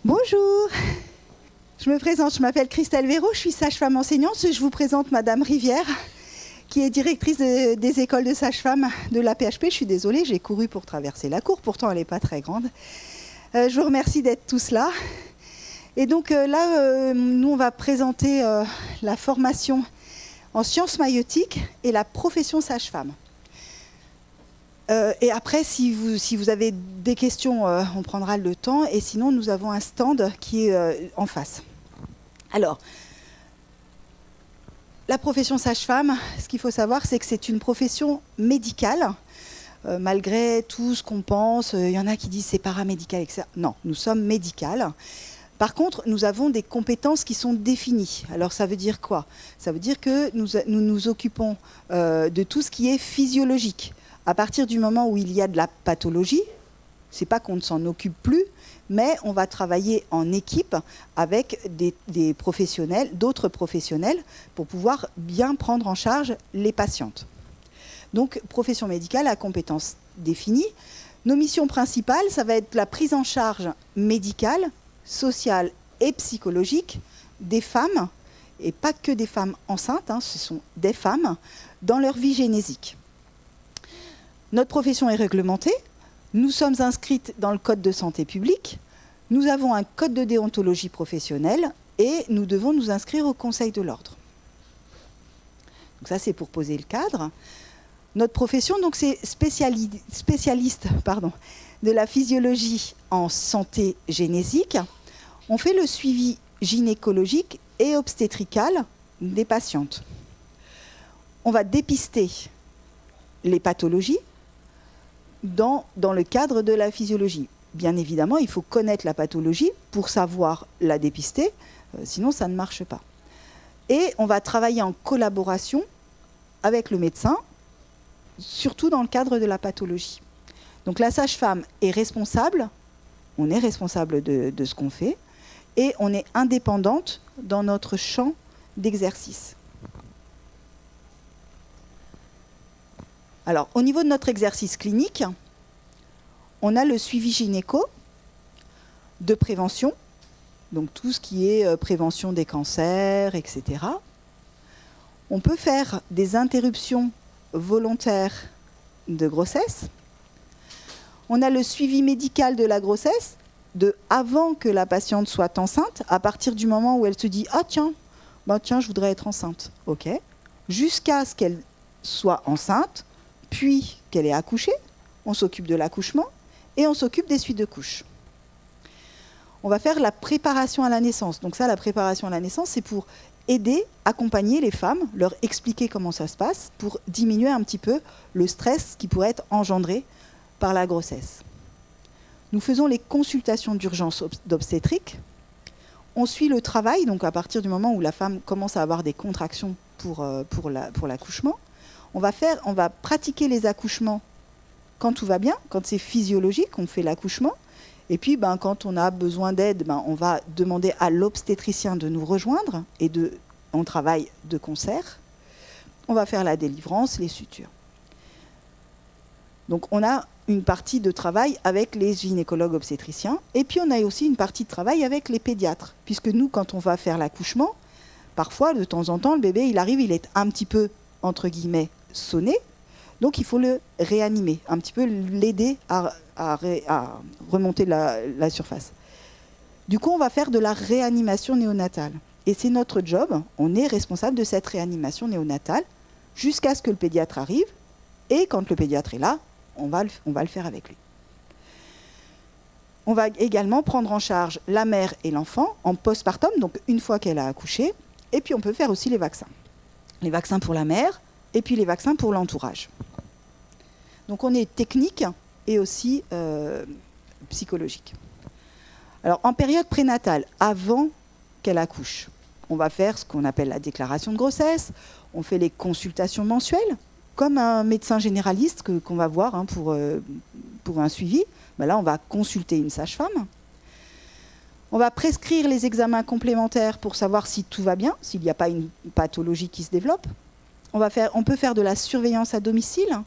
Bonjour, je me présente, je m'appelle Christelle Véraud, je suis sage-femme enseignante. Je vous présente Madame Rivière, qui est directrice des écoles de sage-femme de l'AP-HP. Je suis désolée, j'ai couru pour traverser la cour, pourtant elle n'est pas très grande. Je vous remercie d'être tous là. Et donc là, nous on va présenter la formation en sciences maïeutiques et la profession sage-femme. Et après, si vous avez des questions, on prendra le temps. Et sinon, nous avons un stand qui est en face. Alors, la profession sage-femme, ce qu'il faut savoir, c'est que c'est une profession médicale. Malgré tout ce qu'on pense, il y en a qui disent c'est paramédical, etc. Non, nous sommes médicales. Par contre, nous avons des compétences qui sont définies. Alors, ça veut dire quoi? Ça veut dire que nous nous occupons de tout ce qui est physiologique. À partir du moment où il y a de la pathologie, c'est pas qu'on ne s'en occupe plus, mais on va travailler en équipe avec des professionnels, d'autres professionnels, pour pouvoir bien prendre en charge les patientes. Donc, profession médicale à compétences définies. Nos missions principales, ça va être la prise en charge médicale, sociale et psychologique des femmes, et pas que des femmes enceintes, ce sont des femmes, dans leur vie génésique. Notre profession est réglementée. Nous sommes inscrites dans le Code de santé publique. Nous avons un code de déontologie professionnelle et nous devons nous inscrire au Conseil de l'ordre. Donc ça, c'est pour poser le cadre. Notre profession, donc, c'est spécialiste de la physiologie en santé génésique. On fait le suivi gynécologique et obstétrical des patientes. On va dépister les pathologies dans le cadre de la physiologie. Bien évidemment, il faut connaître la pathologie pour savoir la dépister, sinon ça ne marche pas. Et on va travailler en collaboration avec le médecin, surtout dans le cadre de la pathologie. Donc la sage-femme est responsable, on est responsable de ce qu'on fait, et on est indépendante dans notre champ d'exercice. Alors, au niveau de notre exercice clinique, on a le suivi gynéco de prévention, donc tout ce qui est prévention des cancers, etc. On peut faire des interruptions volontaires de grossesse. On a le suivi médical de la grossesse, avant que la patiente soit enceinte, à partir du moment où elle se dit « Ah tiens, je voudrais être enceinte. » Ok. Jusqu'à ce qu'elle soit enceinte, puis qu'elle ait accouché, on s'occupe de l'accouchement et on s'occupe des suites de couches. On va faire la préparation à la naissance. Donc ça, la préparation à la naissance, c'est pour aider, accompagner les femmes, leur expliquer comment ça se passe, pour diminuer un petit peu le stress qui pourrait être engendré par la grossesse. Nous faisons les consultations d'urgence d'obstétrique. On suit le travail, donc à partir du moment où la femme commence à avoir des contractions pour l'accouchement. On va pratiquer les accouchements quand tout va bien, quand c'est physiologique, on fait l'accouchement. Et puis, quand on a besoin d'aide, on va demander à l'obstétricien de nous rejoindre et on travaille de concert. On va faire la délivrance, les sutures. Donc, on a une partie de travail avec les gynécologues obstétriciens. Et puis, on a aussi une partie de travail avec les pédiatres. Puisque nous, quand on va faire l'accouchement, parfois, de temps en temps, le bébé, il arrive, il est un petit peu, entre guillemets, sonné, donc il faut le réanimer, un petit peu l'aider à remonter la surface. Du coup, on va faire de la réanimation néonatale. Et c'est notre job, on est responsable de cette réanimation néonatale jusqu'à ce que le pédiatre arrive, et quand le pédiatre est là, on va le faire avec lui. On va également prendre en charge la mère et l'enfant en postpartum, donc une fois qu'elle a accouché, et puis on peut faire aussi les vaccins. Les vaccins pour la mère, et puis les vaccins pour l'entourage. Donc on est technique et aussi psychologique. Alors en période prénatale, avant qu'elle accouche, on va faire ce qu'on appelle la déclaration de grossesse, on fait les consultations mensuelles, comme un médecin généraliste qu'on va voir pour un suivi. Là, on va consulter une sage-femme. On va prescrire les examens complémentaires pour savoir si tout va bien, s'il n'y a pas une pathologie qui se développe. On peut faire de la surveillance à domicile.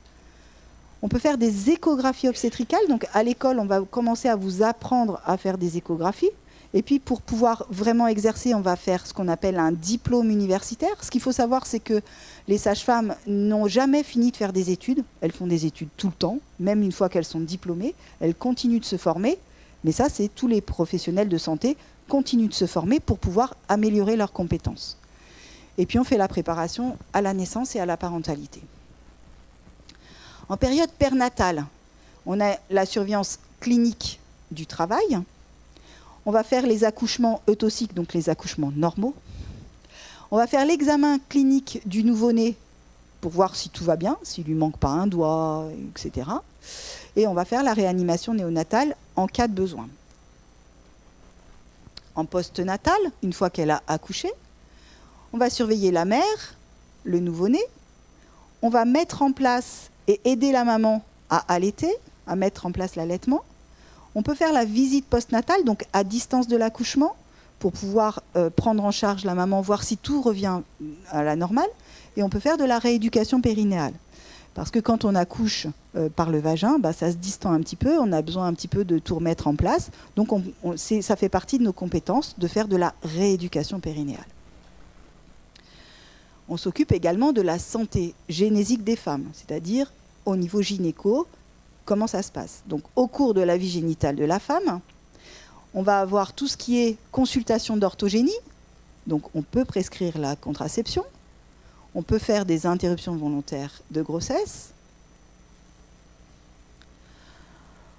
On peut faire des échographies obstétricales. Donc à l'école, on va commencer à vous apprendre à faire des échographies. Et puis pour pouvoir vraiment exercer, on va faire ce qu'on appelle un diplôme universitaire. Ce qu'il faut savoir, c'est que les sages-femmes n'ont jamais fini de faire des études. Elles font des études tout le temps, même une fois qu'elles sont diplômées. Elles continuent de se former. Mais ça, c'est tous les professionnels de santé continuent de se former pour pouvoir améliorer leurs compétences. Et puis on fait la préparation à la naissance et à la parentalité. En période pernatale, on a la surveillance clinique du travail. On va faire les accouchements eutoxiques, donc les accouchements normaux. On va faire l'examen clinique du nouveau-né pour voir si tout va bien, s'il ne lui manque pas un doigt, etc. Et on va faire la réanimation néonatale en cas de besoin. En post-natal, une fois qu'elle a accouché, on va surveiller la mère, le nouveau-né. On va mettre en place et aider la maman à allaiter, à mettre en place l'allaitement. On peut faire la visite postnatale, donc à distance de l'accouchement, pour pouvoir prendre en charge la maman, voir si tout revient à la normale. Et on peut faire de la rééducation périnéale. Parce que quand on accouche par le vagin, ça se distend un petit peu, on a besoin un petit peu de tout remettre en place. Donc ça fait partie de nos compétences de faire de la rééducation périnéale. On s'occupe également de la santé génésique des femmes, c'est-à-dire au niveau gynéco, comment ça se passe. Donc au cours de la vie génitale de la femme, on va avoir tout ce qui est consultation d'orthogénie, donc on peut prescrire la contraception, on peut faire des interruptions volontaires de grossesse.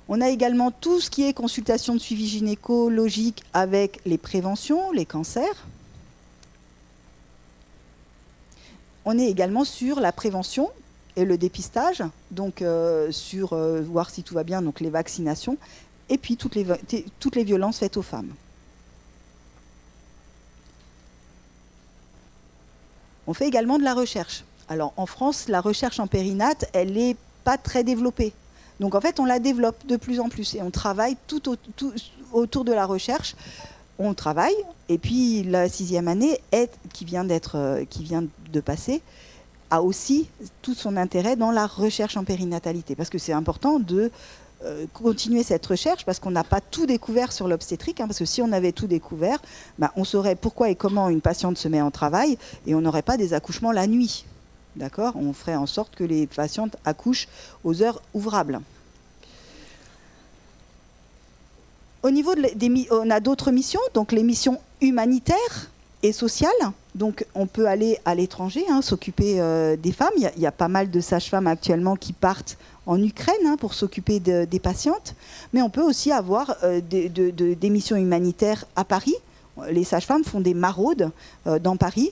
On a également tout ce qui est consultation de suivi gynécologique avec les préventions, les cancers. On est également sur la prévention et le dépistage, donc sur voir si tout va bien, donc les vaccinations, et puis toutes les violences faites aux femmes. On fait également de la recherche. Alors en France, la recherche en périnate, elle n'est pas très développée. Donc en fait, on la développe de plus en plus et on travaille tout autour de la recherche. On travaille, et puis la 6e année qui vient de passer a aussi tout son intérêt dans la recherche en périnatalité, parce que c'est important de continuer cette recherche, parce qu'on n'a pas tout découvert sur l'obstétrique, parce que si on avait tout découvert, on saurait pourquoi et comment une patiente se met en travail, et on n'aurait pas des accouchements la nuit. D'accord ? On ferait en sorte que les patientes accouchent aux heures ouvrables. Au niveau on a d'autres missions, donc les missions humanitaires et sociales. Donc on peut aller à l'étranger, s'occuper des femmes. Il y a pas mal de sages-femmes actuellement qui partent en Ukraine pour s'occuper des patientes. Mais on peut aussi avoir des missions humanitaires à Paris. Les sages-femmes font des maraudes dans Paris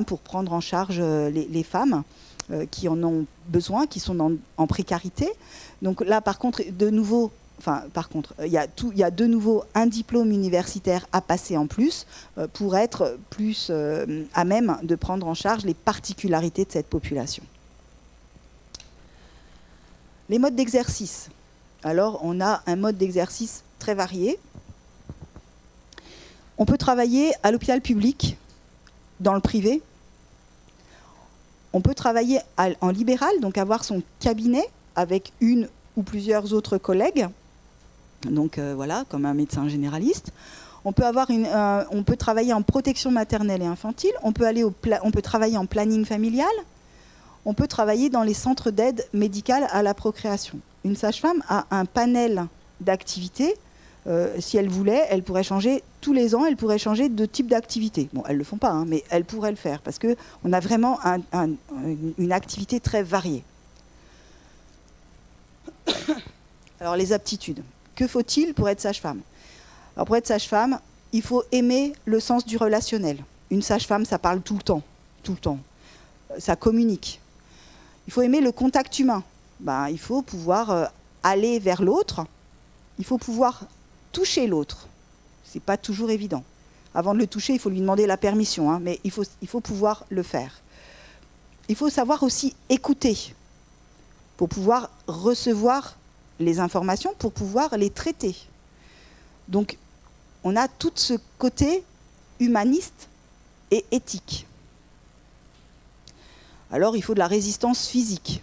pour prendre en charge les femmes qui en ont besoin, qui sont en précarité. Donc là, par contre, de nouveau... il y a de nouveau un diplôme universitaire à passer en plus pour être plus à même de prendre en charge les particularités de cette population. Les modes d'exercice. Alors, on a un mode d'exercice très varié. On peut travailler à l'hôpital public, dans le privé. On peut travailler en libéral, donc avoir son cabinet avec une ou plusieurs autres collègues. Donc voilà, comme un médecin généraliste. On peut travailler en protection maternelle et infantile. On peut travailler en planning familial. On peut travailler dans les centres d'aide médicale à la procréation. Une sage-femme a un panel d'activités. Si elle voulait, elle pourrait changer tous les ans. Elle pourrait changer de type d'activité. Bon, elles ne le font pas, mais elle pourrait le faire parce qu'on a vraiment une activité très variée. Alors les aptitudes. Que faut-il pour être sage-femme ? Alors pour être sage-femme, il faut aimer le sens du relationnel. Une sage-femme, ça parle tout le temps. Ça communique. Il faut aimer le contact humain. Il faut pouvoir aller vers l'autre. Il faut pouvoir toucher l'autre. Ce n'est pas toujours évident. Avant de le toucher, il faut lui demander la permission, mais il faut pouvoir le faire. Il faut savoir aussi écouter pour pouvoir recevoir les informations, pour pouvoir les traiter. Donc, on a tout ce côté humaniste et éthique. Alors, il faut de la résistance physique.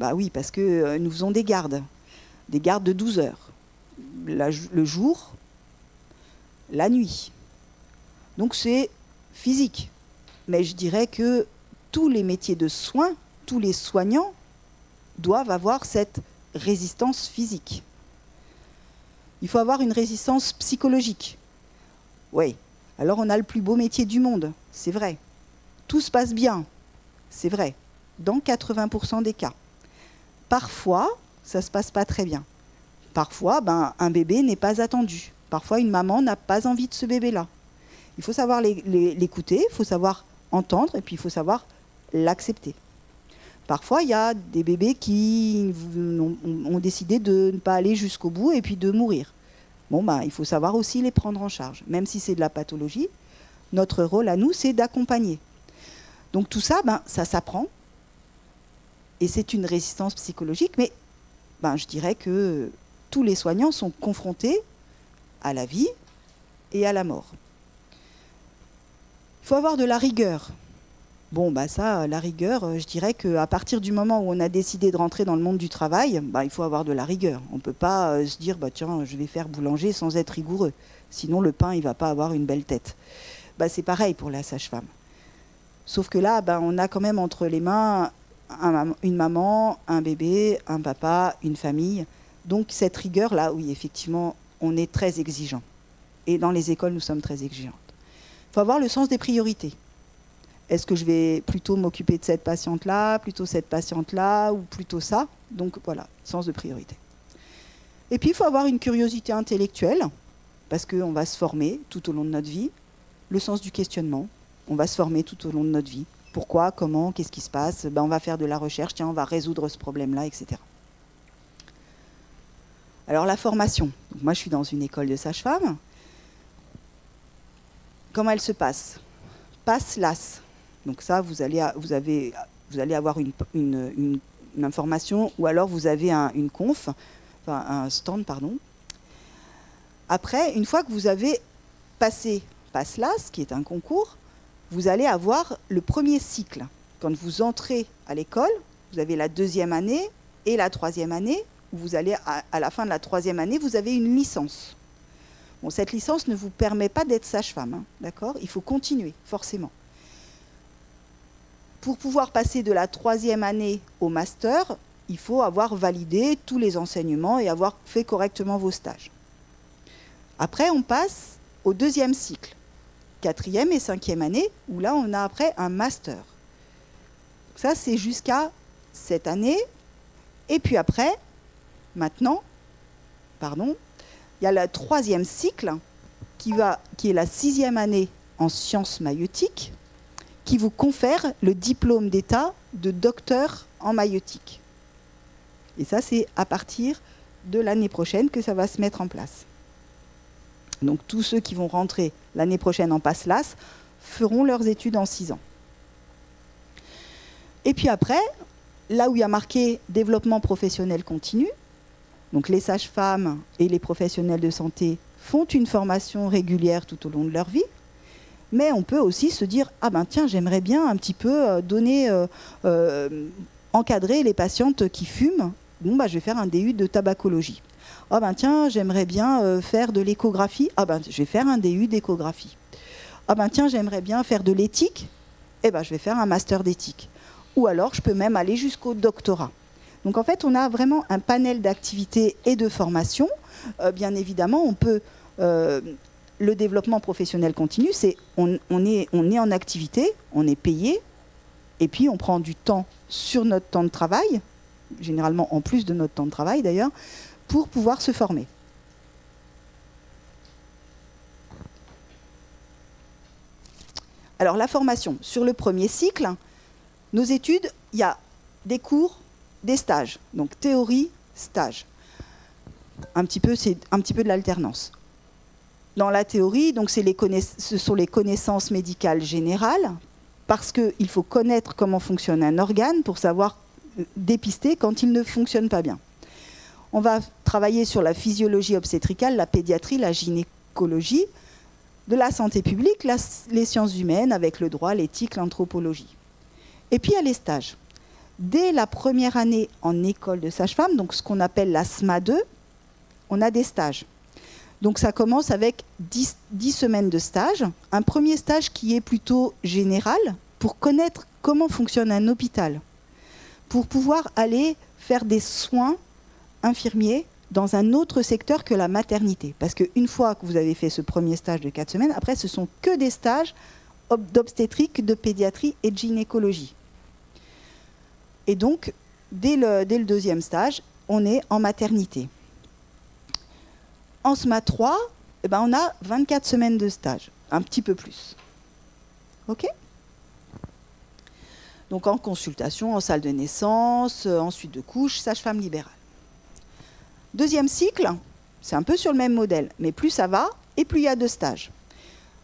Oui, parce que nous faisons des gardes de 12 heures. Le jour, la nuit. Donc c'est physique. Mais je dirais que tous les métiers de soins, tous les soignants doivent avoir cette résistance physique. Il faut avoir une résistance psychologique. Oui, alors on a le plus beau métier du monde, c'est vrai. Tout se passe bien, c'est vrai, dans 80% des cas. Parfois, ça ne se passe pas très bien. Parfois, un bébé n'est pas attendu. Parfois, une maman n'a pas envie de ce bébé-là. Il faut savoir l'écouter, il faut savoir entendre, et puis il faut savoir l'accepter. Parfois, il y a des bébés qui ont décidé de ne pas aller jusqu'au bout et puis de mourir. Bon, il faut savoir aussi les prendre en charge. Même si c'est de la pathologie, notre rôle à nous, c'est d'accompagner. Donc tout ça, ça s'apprend. Et c'est une résistance psychologique, mais je dirais que tous les soignants sont confrontés à la vie et à la mort. Il faut avoir de la rigueur. Bon, ça, la rigueur, je dirais qu'à partir du moment où on a décidé de rentrer dans le monde du travail, il faut avoir de la rigueur. On ne peut pas se dire, tiens, je vais faire boulanger sans être rigoureux. Sinon, le pain, il ne va pas avoir une belle tête. C'est pareil pour la sage-femme. Sauf que là, on a quand même entre les mains une maman, un bébé, un papa, une famille. Donc cette rigueur-là, oui, effectivement, on est très exigeant. Et dans les écoles, nous sommes très exigeantes. Il faut avoir le sens des priorités. Est-ce que je vais plutôt m'occuper de cette patiente-là, plutôt cette patiente-là, ou plutôt ça? Donc voilà, sens de priorité. Et puis il faut avoir une curiosité intellectuelle, parce qu'on va se former tout au long de notre vie. Le sens du questionnement, on va se former tout au long de notre vie. Pourquoi, comment, qu'est-ce qui se passe? On va faire de la recherche, tiens, on va résoudre ce problème-là, etc. Alors la formation. Donc, moi, je suis dans une école de sage-femme. Comment elle se passe? Passe-LAS. Donc ça, vous allez avoir une information, ou alors vous avez une conf, enfin un stand, pardon. Après, une fois que vous avez passé Passe-LAS, qui est un concours, vous allez avoir le premier cycle. Quand vous entrez à l'école, vous avez la 2e année et la 3e année, où vous allez, à la fin de la 3e année, vous avez une licence. Bon, cette licence ne vous permet pas d'être sage-femme, d'accord? Il faut continuer, forcément. Pour pouvoir passer de la 3e année au master, il faut avoir validé tous les enseignements et avoir fait correctement vos stages. Après, on passe au 2e cycle, 4e et 5e année, où là, on a après un master. Ça, c'est jusqu'à cette année. Et puis après, maintenant, il y a le 3e cycle, qui est la 6e année en sciences maïeutiques, qui vous confère le diplôme d'État de docteur en maïeutique. Et ça, c'est à partir de l'année prochaine que ça va se mettre en place. Donc tous ceux qui vont rentrer l'année prochaine en Passe-LAS feront leurs études en 6 ans. Et puis après, là où il y a marqué développement professionnel continu, donc les sages-femmes et les professionnels de santé font une formation régulière tout au long de leur vie. Mais on peut aussi se dire, tiens, j'aimerais bien un petit peu encadrer les patientes qui fument. Bon, je vais faire un DU de tabacologie. Tiens, j'aimerais bien faire de l'échographie. Je vais faire un DU d'échographie. Tiens, j'aimerais bien faire de l'éthique. Je vais faire un master d'éthique. Ou alors, je peux même aller jusqu'au doctorat. Donc, en fait, on a vraiment un panel d'activités et de formations. Bien évidemment, on peut... le développement professionnel continu, c'est on est en activité, on est payé, et puis on prend du temps sur notre temps de travail, généralement en plus de notre temps de travail d'ailleurs, pour pouvoir se former. Alors la formation, sur le premier cycle, nos études, il y a des cours, des stages, donc théorie, stage. C'est un petit peu de l'alternance. Dans la théorie, donc ce sont les connaissances médicales générales, parce qu'il faut connaître comment fonctionne un organe pour savoir dépister quand il ne fonctionne pas bien. On va travailler sur la physiologie obstétricale, la pédiatrie, la gynécologie, de la santé publique, les sciences humaines avec le droit, l'éthique, l'anthropologie. Et puis il y a les stages. Dès la première année en école de sage-femme, donc ce qu'on appelle la SMA2, on a des stages. Donc ça commence avec 10 semaines de stage. Un premier stage qui est plutôt général pour connaître comment fonctionne un hôpital, pour pouvoir aller faire des soins infirmiers dans un autre secteur que la maternité. Parce qu'une fois que vous avez fait ce premier stage de 4 semaines, après ce sont que des stages d'obstétrique, de pédiatrie et de gynécologie. Et donc, dès le deuxième stage, on est en maternité. En SMA 3, eh ben, on a 24 semaines de stage, un petit peu plus. OK ? Donc en consultation, en salle de naissance, ensuite de couche, sage-femme libérale. Deuxième cycle, c'est un peu sur le même modèle, mais plus ça va, et plus il y a de stages.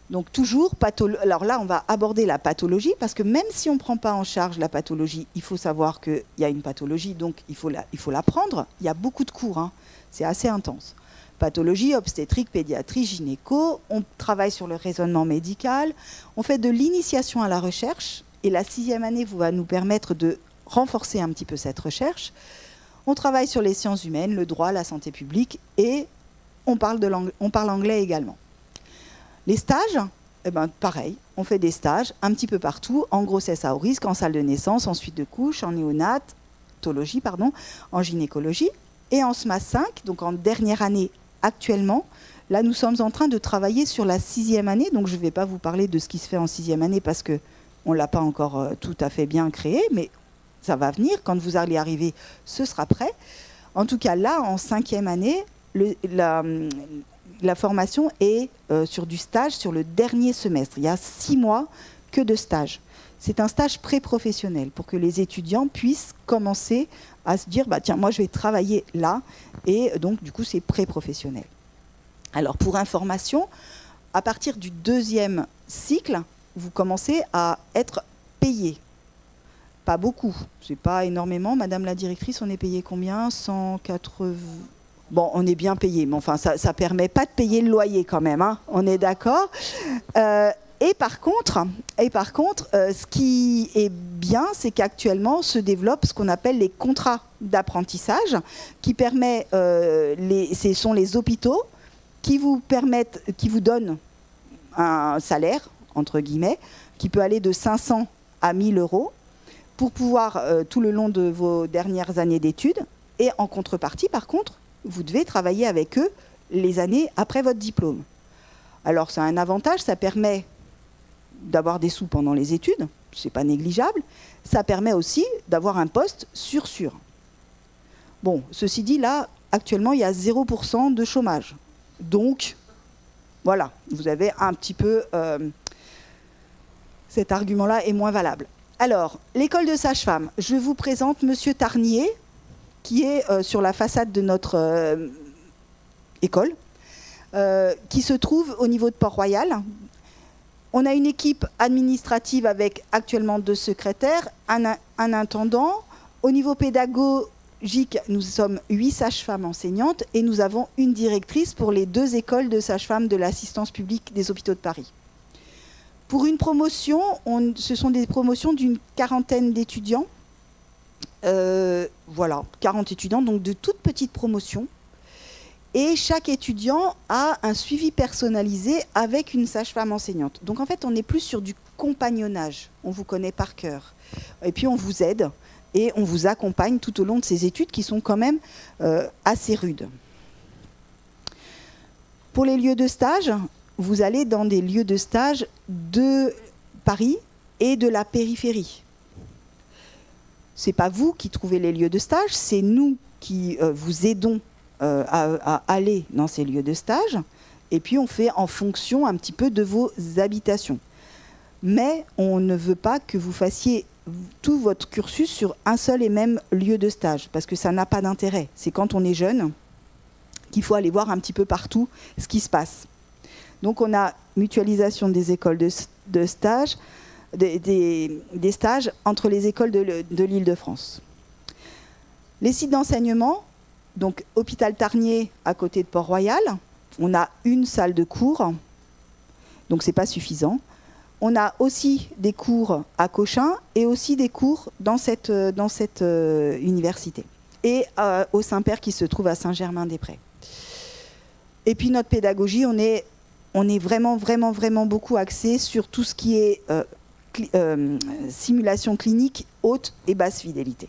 Donc toujours, alors là, on va aborder la pathologie, parce que même si on ne prend pas en charge la pathologie, il faut savoir qu'il y a une pathologie, donc il faut la prendre. Il y a beaucoup de cours, hein. C'est assez intense. Pathologie, obstétrique, pédiatrie, gynéco, on travaille sur le raisonnement médical, on fait de l'initiation à la recherche, et la 6e année va nous permettre de renforcer un petit peu cette recherche. On travaille sur les sciences humaines, le droit, la santé publique, et on parle anglais également. Les stages, eh ben, pareil, on fait des stages un petit peu partout, en grossesse à haut risque, en salle de naissance, en suite de couche, en néonatologie, en gynécologie, et en SMA 5, donc en dernière année actuellement. Là, nous sommes en train de travailler sur la 6e année, donc je ne vais pas vous parler de ce qui se fait en 6e année parce qu'on ne l'a pas encore tout à fait bien créé, mais ça va venir. Quand vous allez arriver, ce sera prêt. En tout cas, là, en 5e année, la formation est sur du stage sur le dernier semestre. Il y a 6 mois que de stage. C'est un stage pré-professionnel pour que les étudiants puissent commencer à se dire bah, tiens, moi je vais travailler là. Et donc, du coup, c'est pré-professionnel. Alors, pour information, à partir du 2e cycle, vous commencez à être payé. Pas beaucoup, c'est pas énormément. Madame la directrice, on est payé combien? 180. Bon, on est bien payé, mais enfin, ça ne permet pas de payer le loyer quand même, hein, on est d'accord. Et par contre, ce qui est bien, c'est qu'actuellement se développent ce qu'on appelle les contrats d'apprentissage, qui permet, ce sont les hôpitaux qui vous donnent un salaire, entre guillemets, qui peut aller de 500 à 1000 euros, pour pouvoir, tout le long de vos dernières années d'études, et en contrepartie, par contre, vous devez travailler avec eux les années après votre diplôme. Alors, c'est un avantage, ça permet d'avoir des sous pendant les études, c'est pas négligeable. Ça permet aussi d'avoir un poste sûr. Bon, ceci dit, là, actuellement, il y a 0% de chômage. Donc, voilà, vous avez un petit peu... cet argument-là est moins valable. Alors, l'école de sage-femme, je vous présente Monsieur Tarnier, qui est sur la façade de notre école, qui se trouve au niveau de Port-Royal. On a une équipe administrative avec actuellement 2 secrétaires, un intendant. Au niveau pédagogique, nous sommes 8 sages-femmes enseignantes et nous avons une directrice pour les 2 écoles de sages-femmes de l'assistance publique des hôpitaux de Paris. Pour une promotion, ce sont des promotions d'une 40aine d'étudiants. Voilà, 40 étudiants, donc de toutes petites promotions. Et chaque étudiant a un suivi personnalisé avec une sage-femme enseignante. Donc en fait, on est plus sur du compagnonnage. On vous connaît par cœur. Et puis on vous aide et on vous accompagne tout au long de ces études qui sont quand même assez rudes. Pour les lieux de stage, vous allez dans des lieux de stage de Paris et de la périphérie. Ce n'est pas vous qui trouvez les lieux de stage, c'est nous qui vous aidons à aller dans ces lieux de stage. Et puis on fait en fonction un petit peu de vos habitations. Mais on ne veut pas que vous fassiez tout votre cursus sur un seul et même lieu de stage, parce que ça n'a pas d'intérêt. C'est quand on est jeune qu'il faut aller voir un petit peu partout ce qui se passe. Donc on a mutualisation des écoles de stage, des stages entre les écoles de l'Île-de-France. Les sites d'enseignement, donc hôpital Tarnier à côté de Port-Royal, on a une salle de cours, donc c'est pas suffisant. On a aussi des cours à Cochin et aussi des cours dans cette université. Et au Saint-Père qui se trouve à Saint-Germain-des-Prés. Et puis notre pédagogie, on est vraiment beaucoup axé sur tout ce qui est simulation clinique haute et basse fidélité.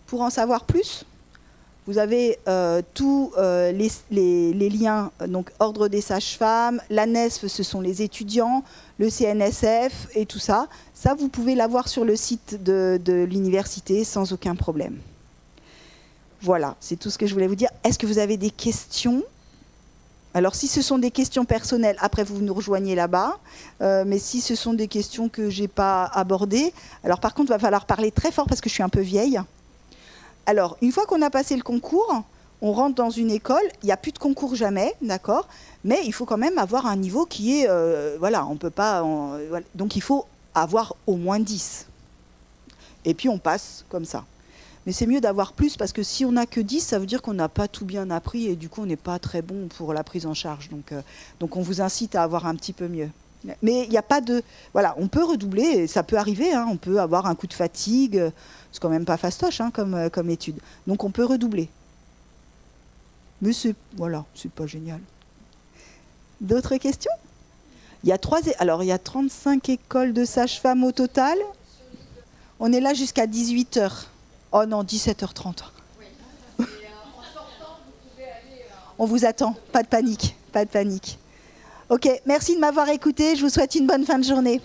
Pour en savoir plus, vous avez tous les liens, donc Ordre des sages-femmes, l'ANESF, ce sont les étudiants, le CNSF et tout ça. Ça, vous pouvez l'avoir sur le site de l'université sans aucun problème. Voilà, c'est tout ce que je voulais vous dire. Est-ce que vous avez des questions ? Alors, si ce sont des questions personnelles, après vous nous rejoignez là-bas. Mais si ce sont des questions que je n'ai pas abordées, alors par contre, il va falloir parler très fort parce que je suis un peu vieille. Alors, une fois qu'on a passé le concours, on rentre dans une école. Il n'y a plus de concours jamais, d'accord ? Mais il faut quand même avoir un niveau qui est... voilà, on peut pas... voilà. Donc, il faut avoir au moins 10. Et puis, on passe comme ça. Mais c'est mieux d'avoir plus parce que si on n'a que 10, ça veut dire qu'on n'a pas tout bien appris et du coup, on n'est pas très bon pour la prise en charge. Donc on vous incite à avoir un petit peu mieux. Mais il n'y a pas de... Voilà, on peut redoubler, ça peut arriver, hein, on peut avoir un coup de fatigue. C'est quand même pas fastoche hein, comme étude. Donc on peut redoubler. Mais voilà, c'est pas génial. D'autres questions ? Il y a 35 écoles de sages-femmes au total. On est là jusqu'à 18h. Oh non, 17h30. Oui. Et, en sortant, vous pouvez aller... On vous attend, pas de panique, pas de panique. Ok, merci de m'avoir écouté, je vous souhaite une bonne fin de journée.